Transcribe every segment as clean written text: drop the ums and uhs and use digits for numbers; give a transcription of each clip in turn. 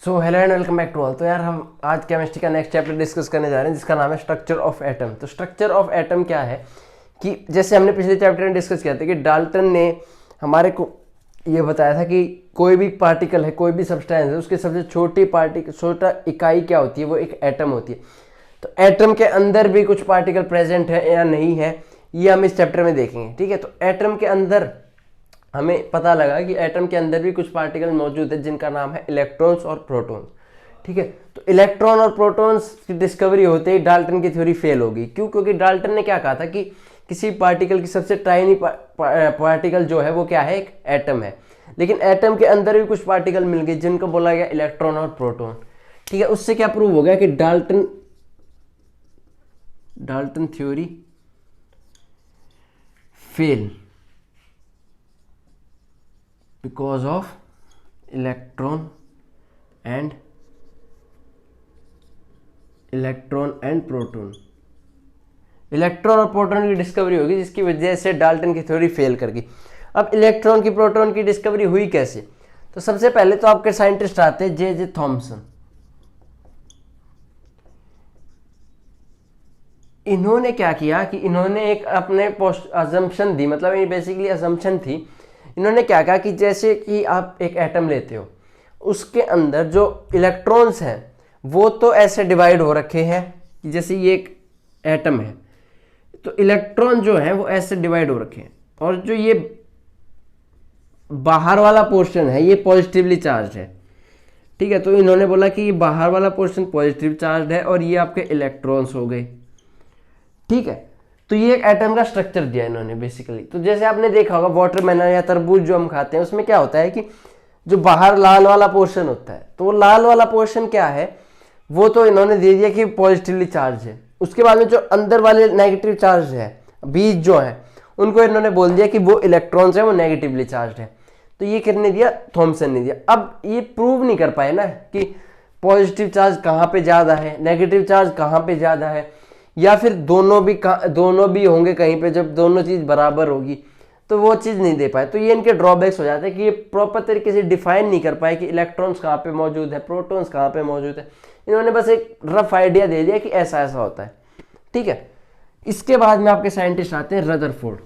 So hello and welcome back to all. तो यार हम आज केमिस्ट्री का नेक्स्ट चैप्टर डिस्कस करने जा रहे हैं जिसका नाम है स्ट्रक्चर ऑफ एटम। तो स्ट्रक्चर ऑफ एटम क्या है कि जैसे हमने पिछले चैप्टर में डिस्कस किया था कि डाल्टन ने हमारे को ये बताया था कि कोई भी पार्टिकल है, कोई भी सब्सटेंस है, उसकी सबसे छोटा इकाई क्या होती है, वो एक एटम होती है। तो एटम के अंदर भी कुछ पार्टिकल प्रेजेंट है या नहीं है, ये हम इस चैप्टर में देखेंगे। ठीक है, तो एटम के अंदर हमें पता लगा कि एटम के अंदर भी कुछ पार्टिकल मौजूद है जिनका नाम है इलेक्ट्रॉन्स और प्रोटॉन्स। ठीक है, तो इलेक्ट्रॉन और प्रोटॉन्स की डिस्कवरी होते ही डाल्टन की थ्योरी फेल होगी। क्यों? क्योंकि डाल्टन ने क्या कहा था कि किसी पार्टिकल की सबसे टाइनी पार्टिकल जो है वो क्या है, एक एटम है। लेकिन एटम के अंदर भी कुछ पार्टिकल मिल गए जिनको बोला गया इलेक्ट्रॉन और प्रोटॉन। ठीक है, उससे क्या प्रूव हो गया कि Dalton theory fail because of electron and proton। Electron और प्रोटॉन की डिस्कवरी होगी जिसकी वजह से डाल्टन की थ्योरी फेल कर गई। अब इलेक्ट्रॉन की प्रोटॉन की डिस्कवरी हुई कैसे? तो सबसे पहले तो आपके साइंटिस्ट आते हैं जे थॉमसन। इन्होंने क्या किया कि इन्होंने एक अपने अजम्पशन दी, मतलब बेसिकली अजम्पशन थी। इन्होंने क्या कहा कि जैसे कि आप एक एटम लेते हो, उसके अंदर जो इलेक्ट्रॉन्स हैं वो तो ऐसे डिवाइड हो रखे हैं कि जैसे ये एक एटम है तो इलेक्ट्रॉन जो है वो ऐसे डिवाइड हो रखे हैं, और जो ये बाहर वाला पोर्शन है ये पॉजिटिवली चार्ज है। ठीक है, तो इन्होंने बोला कि ये बाहर वाला पोर्शन पॉजिटिव चार्ज है और ये आपके इलेक्ट्रॉन्स हो गए। ठीक है, तो ये एक एटम का स्ट्रक्चर दिया इन्होंने बेसिकली। तो जैसे आपने देखा होगा वाटरमेलन या तरबूज जो हम खाते हैं उसमें क्या होता है कि जो बाहर लाल वाला पोर्शन होता है, तो वो लाल वाला पोर्शन क्या है, वो तो इन्होंने दे दिया कि पॉजिटिवली चार्ज है। उसके बाद में जो अंदर वाले नेगेटिव चार्ज है, बीज जो है, उनको इन्होंने बोल दिया कि वो इलेक्ट्रॉन्स है, वो नेगेटिवली चार्ज है। तो ये किसने दिया? थॉमसन ने दिया। अब ये प्रूव नहीं कर पाए ना कि पॉजिटिव चार्ज कहाँ पे ज्यादा है, नेगेटिव चार्ज कहाँ पे ज्यादा है, या फिर दोनों भी होंगे कहीं पे। जब दोनों चीज बराबर होगी तो वो चीज नहीं दे पाए। तो ये इनके ड्रॉबैक्स हो जाते हैं कि ये प्रॉपर तरीके से डिफाइन नहीं कर पाए कि इलेक्ट्रॉन्स कहाँ पे मौजूद है, प्रोटॉन्स कहाँ पे मौजूद है। इन्होंने बस एक रफ आइडिया दे दिया कि ऐसा ऐसा होता है। ठीक है, इसके बाद में आपके साइंटिस्ट आते हैं रदरफोर्ड।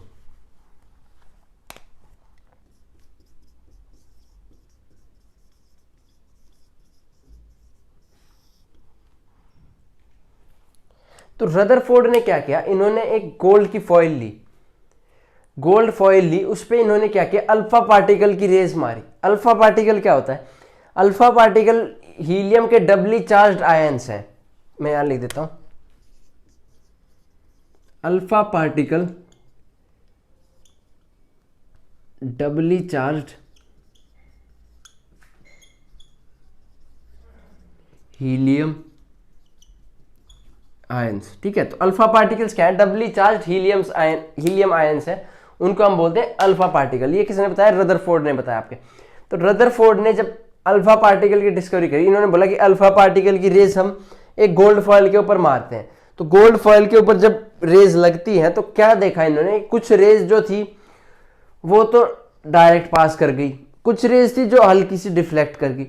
तो रदरफोर्ड ने क्या किया, इन्होंने एक गोल्ड की फॉइल ली, उस पर इन्होंने क्या किया, अल्फा पार्टिकल की रेज मारी। अल्फा पार्टिकल क्या होता है? अल्फा पार्टिकल हीलियम के डबली चार्ज्ड आयंस हैं। मैं यहां लिख देता हूं, alpha particle doubly charged helium ions. ठीक है, तो अल्फा पार्टिकल्स क्या है? डबली चार्ज हीलियम आयंस है, उनको हम बोलते हैं अल्फा पार्टिकल। ये किसने बताया? रदरफोर्ड ने बताया आपके। तो रदरफोर्ड ने जब अल्फा पार्टिकल की डिस्कवरी करी, इन्होंने बोला कि अल्फा पार्टिकल की रेज हम एक गोल्ड फॉइल के ऊपर मारते हैं। तो गोल्ड फॉइल के ऊपर जब रेज लगती है तो क्या देखा इन्होंने, कुछ रेज जो थी वो तो डायरेक्ट पास कर गई, कुछ रेज थी जो हल्की सी डिफ्लेक्ट कर गई,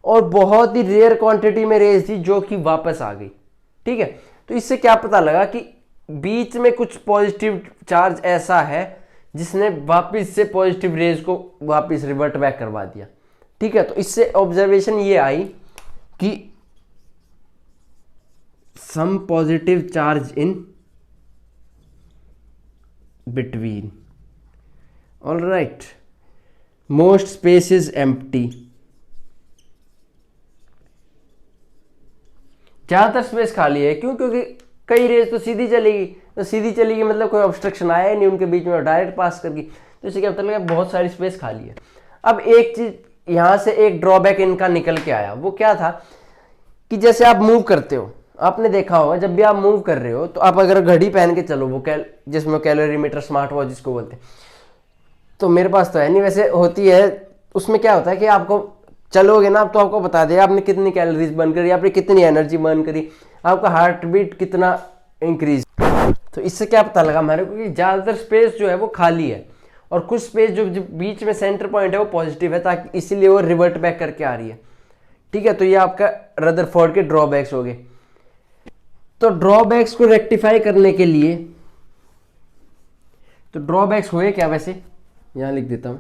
और बहुत ही रेयर क्वांटिटी में रेज थी जो कि वापस आ गई। ठीक है, तो इससे क्या पता लगा कि बीच में कुछ पॉजिटिव चार्ज ऐसा है जिसने वापस से पॉजिटिव रेज को वापस रिवर्ट बैक करवा दिया। ठीक है, तो इससे ऑब्जर्वेशन ये आई कि some positive charge in between, all right, most space is empty. ज्यादातर स्पेस खाली है। क्यों? क्योंकि कई रेज तो सीधी चलेगी, तो सीधी चलेगी मतलब कोई ऑब्स्ट्रक्शन आया ही नहीं उनके बीच में, डायरेक्ट पास कर गई। तो इससे क्या पता लगा बहुत सारी स्पेस खाली है। अब एक चीज यहां से एक ड्रॉबैक इनका निकल के आया, वो क्या था कि जैसे आप मूव करते हो, आपने देखा होगा जब भी आप मूव कर रहे हो तो आप अगर घड़ी पहन के चलो, वो जिसमें कैलोरीमीटर, स्मार्ट वॉच जिसको बोलते हैं, तो मेरे पास तो है नहीं, वैसे होती है। उसमें क्या होता है कि आपको चलोगे ना, अब तो आपको बता देगा आपने कितनी कैलोरीज बर्न करी, आपने कितनी एनर्जी बर्न करी, आपका हार्ट बीट कितना इंक्रीज। तो इससे क्या पता लगा हमारे को कि ज्यादातर स्पेस जो है वो खाली है, और कुछ स्पेस जो बीच में सेंटर पॉइंट है वो पॉजिटिव है, ताकि इसीलिए वो रिवर्ट बैक करके आ रही है। ठीक है, तो ये आपका रदरफोर्ड के ड्रॉबैक्स हो गए। तो ड्रॉबैक्स को रेक्टिफाई करने के लिए, तो ड्रॉबैक्स हुए क्या, वैसे यहां लिख देता हूं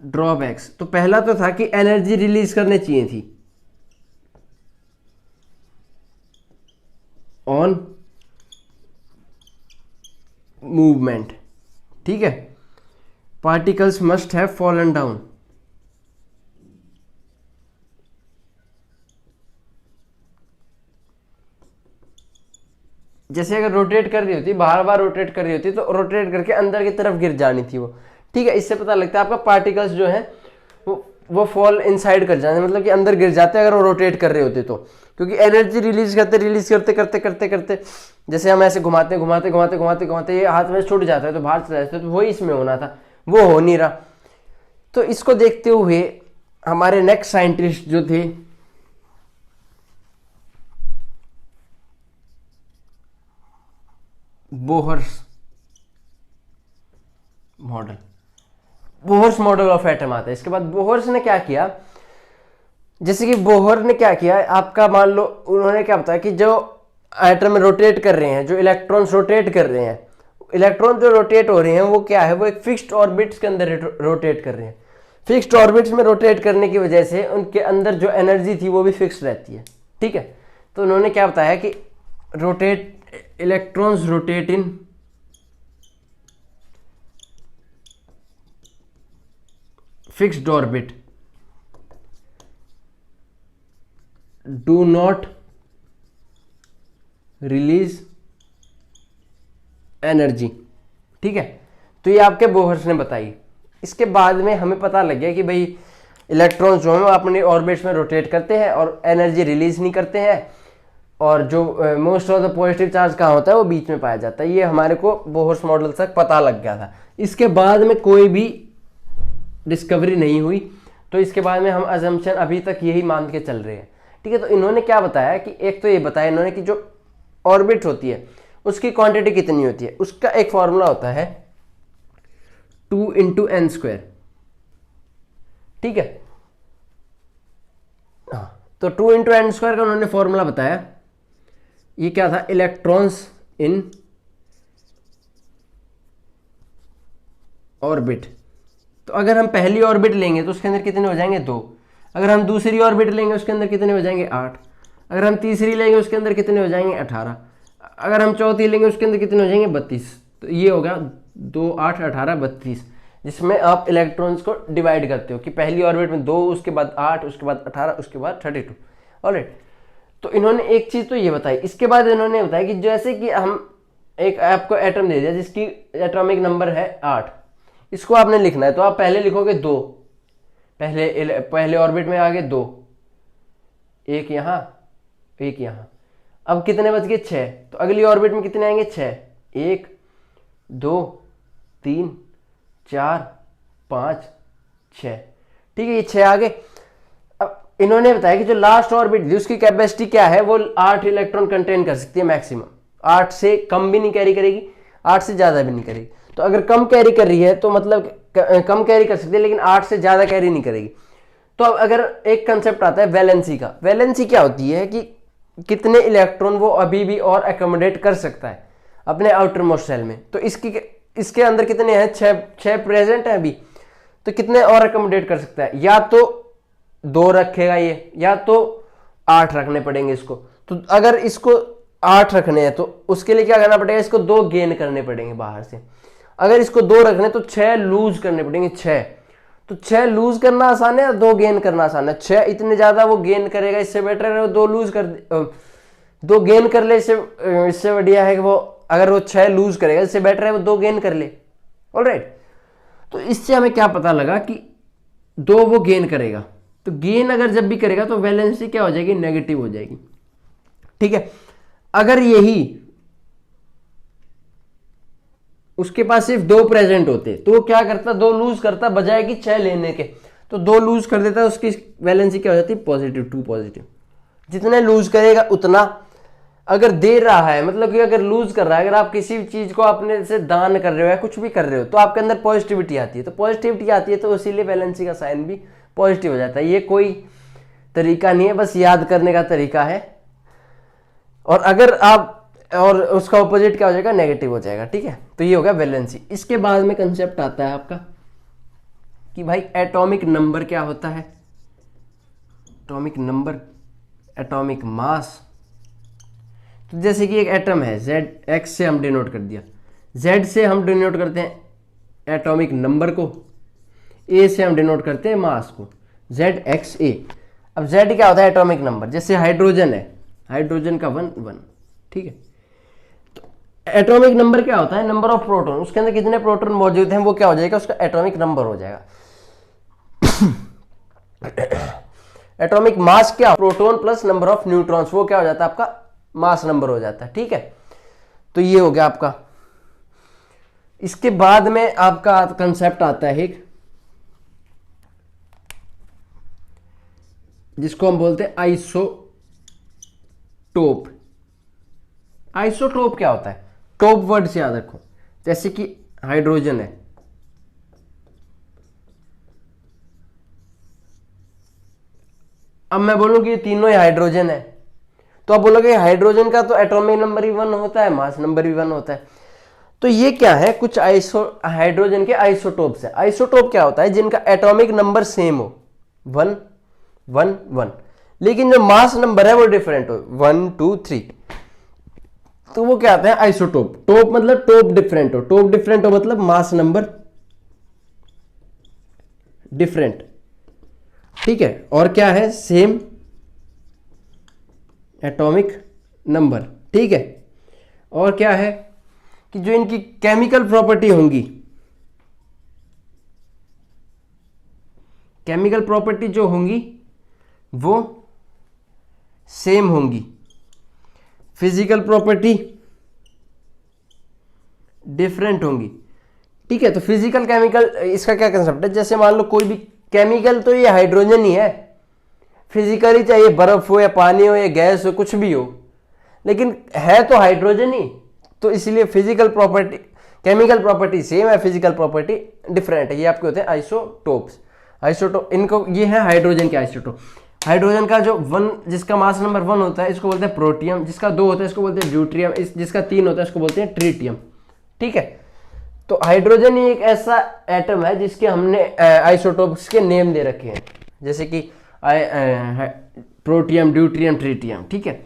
ड्रॉबैक्स। तो पहला तो था कि एनर्जी रिलीज करने चाहिए थी ऑन मूवमेंट, ठीक है, particles must have fallen down. जैसे अगर रोटेट कर रही होती, बार बार रोटेट कर रही होती, तो रोटेट करके अंदर की तरफ गिर जानी थी वो, ठीक है। इससे पता लगता है आपका पार्टिकल्स जो है वो फॉल इनसाइड कर जाते, मतलब कि अंदर गिर जाते हैं अगर वो रोटेट कर रहे होते तो, क्योंकि एनर्जी रिलीज करते करते जैसे हम ऐसे घुमाते ये हाथ में छूट जाता है तो बाहर चला जाता है, तो वही इसमें होना था, वो हो नहीं रहा। तो इसको देखते हुए हमारे नेक्स्ट साइंटिस्ट जो थे बोहर्स मॉडल ऑफ एटम आता है। इसके बाद बोहर्स ने क्या किया, जैसे कि बोहर ने क्या किया, आपका मान लो उन्होंने क्या बताया कि जो एटम रोटेट कर रहे हैं, जो इलेक्ट्रॉन्स रोटेट कर रहे हैं, इलेक्ट्रॉन जो रोटेट हो रहे हैं वो क्या है, वो एक फिक्स्ड ऑर्बिट्स के अंदर रोटेट कर रहे हैं। फिक्स्ड ऑर्बिट्स में रोटेट करने की वजह से उनके अंदर जो एनर्जी थी वो भी फिक्स रहती है, ठीक है। तो उन्होंने क्या बताया कि electrons rotate in fixed orbit do not release energy, ठीक है। तो ये आपके बोहर्स ने बताई। इसके बाद में हमें पता लग गया कि भाई इलेक्ट्रॉन्स जो है वो अपने ऑर्बिट्स में रोटेट करते हैं और एनर्जी रिलीज नहीं करते हैं, और जो most of the positive charge कहाँ होता है वो बीच में पाया जाता है। ये हमारे को बोहर्स मॉडल तक पता लग गया था। इसके बाद में कोई भी डिस्कवरी नहीं हुई, तो इसके बाद में हम अजम्पशन अभी तक यही मान के चल रहे हैं, ठीक है। तो इन्होंने क्या बताया कि एक तो ये बताया इन्होंने कि जो ऑर्बिट होती है उसकी क्वांटिटी कितनी होती है, उसका एक फॉर्मूला होता है 2 × n², ठीक है। तो 2 × n² का उन्होंने फॉर्मूला बताया। ये क्या था, इलेक्ट्रॉन्स इन ऑर्बिट। तो अगर हम पहली ऑर्बिट लेंगे तो उसके अंदर कितने हो जाएंगे 2, अगर हम दूसरी ऑर्बिट लेंगे उसके अंदर कितने हो जाएंगे 8, अगर हम तीसरी लेंगे उसके अंदर कितने हो जाएंगे 18, अगर हम चौथी लेंगे उसके अंदर कितने हो जाएंगे 32। तो ये होगा 2, 8, 18, 32, जिसमें आप इलेक्ट्रॉन्स को डिवाइड करते हो कि पहली ऑर्बिट में 2, उसके बाद 8, उसके बाद 18, उसके बाद 32। ऑलराइट, तो इन्होंने एक चीज़ तो ये बताई। इसके बाद इन्होंने बताया कि जैसे कि हम एक आपको एटम दे दिया जिसकी एटॉमिक नंबर है 8, इसको आपने लिखना है, तो आप पहले लिखोगे 2, पहले ऑर्बिट में आ गए 2, एक यहाँ एक यहाँ, अब कितने बच गए 6, तो अगली ऑर्बिट में कितने आएंगे 6, 1 2 3 4 5 6, ठीक है, ये 6 आ गए। अब इन्होंने बताया कि जो लास्ट ऑर्बिट थी उसकी कैपेसिटी क्या है, वो 8 इलेक्ट्रॉन कंटेन कर सकती है मैक्सिमम, 8 से कम भी नहीं कैरी करेगी, 8 से ज़्यादा भी नहीं करेगी। तो अगर कम कैरी कर रही है तो मतलब कम कैरी कर सकती है, लेकिन 8 से ज़्यादा कैरी नहीं करेगी। तो अब अगर एक कंसेप्ट आता है वैलेंसी का, वैलेंसी क्या होती है कि कितने इलेक्ट्रॉन वो अभी भी और एकोमोडेट कर सकता है अपने आउटर मोस्ट सेल में। तो इसके अंदर कितने हैं, 6 प्रेजेंट है अभी, तो कितने और एकोमोडेट कर सकता है, या तो 2 रखेगा ये, या तो 8 रखने पड़ेंगे इसको। तो अगर इसको 8 रखने हैं तो उसके लिए क्या करना पड़ेगा, इसको 2 गेन करने पड़ेंगे बाहर से। अगर इसको 2 रखने तो 6 लूज करने पड़ेंगे, 6। तो 6 लूज करना आसान है, 2 गेन करना आसान है। 6 इतने ज्यादा वो गेन करेगा, इससे बेटर है वो 2 लूज कर 2 गेन कर ले, इससे बढ़िया है कि वो अगर वो 6 लूज करेगा, इससे बेटर है वो 2 गेन कर ले। ऑलराइट, तो इससे हमें क्या पता लगा कि 2 वो गेन करेगा। तो गेन अगर जब भी करेगा तो वैलेंसी क्या हो जाएगी, नेगेटिव हो जाएगी, ठीक है। अगर यही उसके पास सिर्फ 2 प्रेजेंट होते तो वो क्या करता, 2 लूज करता बजाय कि 6 लेने के, तो 2 लूज कर देता, उसकी वैलेंसी क्या हो जाती, पॉजिटिव, 2 पॉजिटिव। जितने लूज करेगा उतना, अगर दे रहा है मतलब कि अगर लूज कर रहा है, अगर आप किसी भी चीज को अपने से दान कर रहे हो या कुछ भी कर रहे हो तो आपके अंदर पॉजिटिविटी आती है, तो पॉजिटिविटी आती है तो इसीलिए वैलेंसी का साइन भी पॉजिटिव हो जाता है। ये कोई तरीका नहीं है, बस याद करने का तरीका है। और अगर आप और उसका ऑपोजिट क्या हो जाएगा, नेगेटिव हो जाएगा। ठीक है, तो ये हो गया वैलेंसी। इसके बाद में कंसेप्ट आता है आपका कि भाई एटॉमिक नंबर क्या होता है। Atomic number, atomic mass. तो जैसे कि एक एटम है, जेड, एक्स से हम डिनोट कर दिया, जेड से हम डिनोट करते हैं एटॉमिक नंबर को, ए से हम डिनोट करते हैं मास को, जेड एक्स ए। अब जेड क्या होता है, एटॉमिक नंबर। जैसे हाइड्रोजन है, हाइड्रोजन का 1 1। ठीक है, तो एटॉमिक नंबर क्या होता है, नंबर ऑफ प्रोटॉन, उसके अंदर कितने प्रोटॉन मौजूद हैं वो क्या हो जाएगा, उसका एटॉमिक नंबर हो जाएगा। एटॉमिक मास क्या, proton plus number of neutrons, वो क्या हो जाता है आपका मास नंबर हो जाता है। ठीक है, तो ये हो गया आपका। इसके बाद में आपका कंसेप्ट आता है एक, जिसको हम बोलते हैं आइसोटोप। आइसोटोप क्या होता है, टोप वर्ड से याद रखो। जैसे कि हाइड्रोजन है, अब मैं बोलूं कि ये तीनों ही हाइड्रोजन है, तो आप बोलोगे हाइड्रोजन का तो एटॉमिक नंबर भी 1 होता है, मास नंबर भी 1 होता है। तो ये क्या है, कुछ हाइड्रोजन के आइसोटोप्स है। आइसोटोप क्या होता है, जिनका एटॉमिक नंबर सेम हो, 1 1 1, लेकिन जो मास नंबर है वो डिफरेंट हो, 1 2 3, तो वो क्या आता है आइसोटोप। टोप मतलब टोप डिफरेंट हो, टोप डिफरेंट हो मतलब मास नंबर डिफरेंट। ठीक है, और क्या है, सेम एटॉमिक नंबर। ठीक है, और क्या है कि जो इनकी केमिकल प्रॉपर्टी होंगी, केमिकल प्रॉपर्टी जो होंगी वो सेम होंगी, फिजिकल प्रॉपर्टी डिफरेंट होंगी। ठीक है, तो फिजिकल केमिकल, इसका क्या कंसेप्ट है, जैसे मान लो कोई भी केमिकल, तो ये हाइड्रोजन ही है, फिजिकली चाहे बर्फ हो या पानी हो या गैस हो, कुछ भी हो, लेकिन है तो हाइड्रोजन ही। तो इसलिए physical property, chemical property same है, फिजिकल प्रॉपर्टी डिफरेंट है। ये आपके होते हैं आइसोटोप्स। आइसोटोप, इनको, ये है हाइड्रोजन के आइसोटोप। हाइड्रोजन का जो 1, जिसका मास नंबर 1 होता है, इसको बोलते हैं प्रोटियम। जिसका 2 होता है इसको बोलते हैं ड्यूट्रियम। जिसका 3 होता है इसको बोलते हैं ट्रीटियम। ठीक है, तो हाइड्रोजन ही एक ऐसा एटम है जिसके हमने आइसोटोप्स के नेम दे रखे हैं, जैसे कि प्रोटियम, ड्यूट्रियम, ट्रीटियम। ठीक है,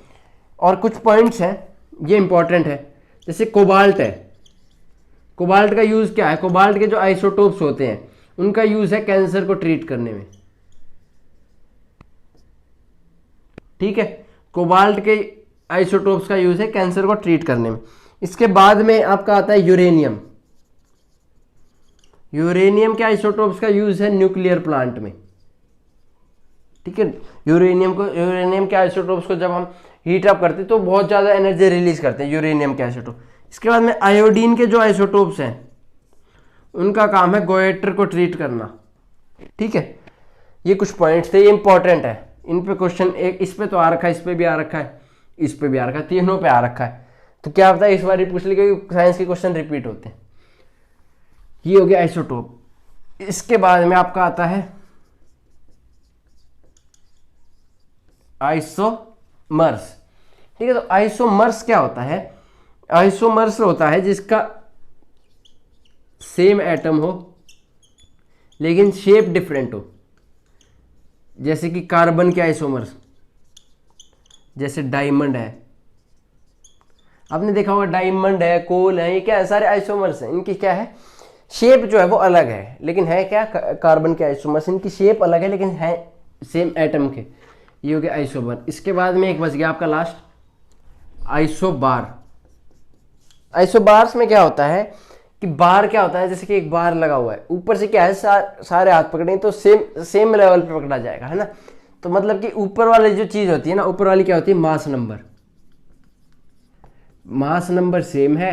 और कुछ पॉइंट्स हैं, ये इंपॉर्टेंट है। जैसे कोबाल्ट है, कोबाल्ट का यूज क्या है, कोबाल्ट के जो आइसोटोप्स होते हैं उनका यूज है कैंसर को ट्रीट करने में। ठीक है, कोबाल्ट के आइसोटोप्स का यूज है कैंसर को ट्रीट करने में। इसके बाद में आपका आता है यूरेनियम। यूरेनियम के आइसोटोप्स का यूज है न्यूक्लियर प्लांट में। ठीक है, यूरेनियम के आइसोटोप्स को जब हम हीट अप करते हैं तो बहुत ज़्यादा एनर्जी रिलीज करते हैं यूरेनियम के आइसोटोप। इसके बाद में आयोडीन के जो आइसोटोप्स हैं उनका काम है गोएटर को ट्रीट करना। ठीक है, ये कुछ पॉइंट्स थे, ये इंपॉर्टेंट है। इन पे क्वेश्चन, एक इस पे तो आ रखा है, इस पे भी आ रखा है, इस पे भी आ रखा है, तीनों पे आ रखा है। तो क्या होता है, इस बार पूछ ली, क्योंकि साइंस के क्वेश्चन रिपीट होते हैं। ये हो गया आइसोटोप। इसके बाद में आपका आता है आइसोमर्स। ठीक है, तो आइसोमर्स क्या होता है, आइसोमर्स होता है जिसका सेम एटम हो लेकिन शेप डिफरेंट हो। जैसे कि कार्बन के आइसोमर्स, जैसे डायमंड है, आपने देखा होगा डायमंड है, कोल है, ये क्या है, सारे आइसोमर्स हैं। इनकी क्या है, शेप जो है वो अलग है, लेकिन है क्या, कार्बन के आइसोमर्स, इनकी शेप अलग है लेकिन है सेम एटम के। ये हो गया आइसोमर। इसके बाद में एक बच गया आपका लास्ट, आइसोबार। आइसोबार्स में क्या होता है कि बार क्या होता है, जैसे कि एक बार लगा हुआ है, ऊपर से क्या है, सारे हाथ पकड़े तो सेम लेवल पे पकड़ा जाएगा, है ना। तो मतलब कि ऊपर वाली जो चीज होती है ना, ऊपर वाली क्या होती है, mass number. Mass number same है,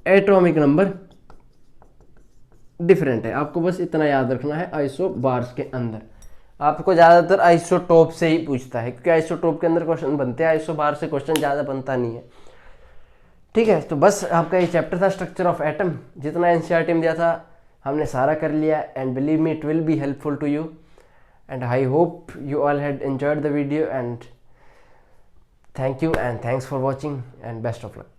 एटॉमिक नंबर डिफरेंट है। आपको बस इतना याद रखना है आइसोबार्स के अंदर। आपको ज्यादातर आइसोटोप से ही पूछता है, क्योंकि आइसोटोप के अंदर क्वेश्चन बनते हैं, आइसोबार से क्वेश्चन ज्यादा बनता नहीं है। ठीक है, तो बस आपका ये चैप्टर था स्ट्रक्चर ऑफ एटम। जितना एनसीईआरटी में दिया था हमने सारा कर लिया, and believe me it will be helpful to you. and I hope you all had enjoyed the video, and thank you and thanks for watching and best of luck.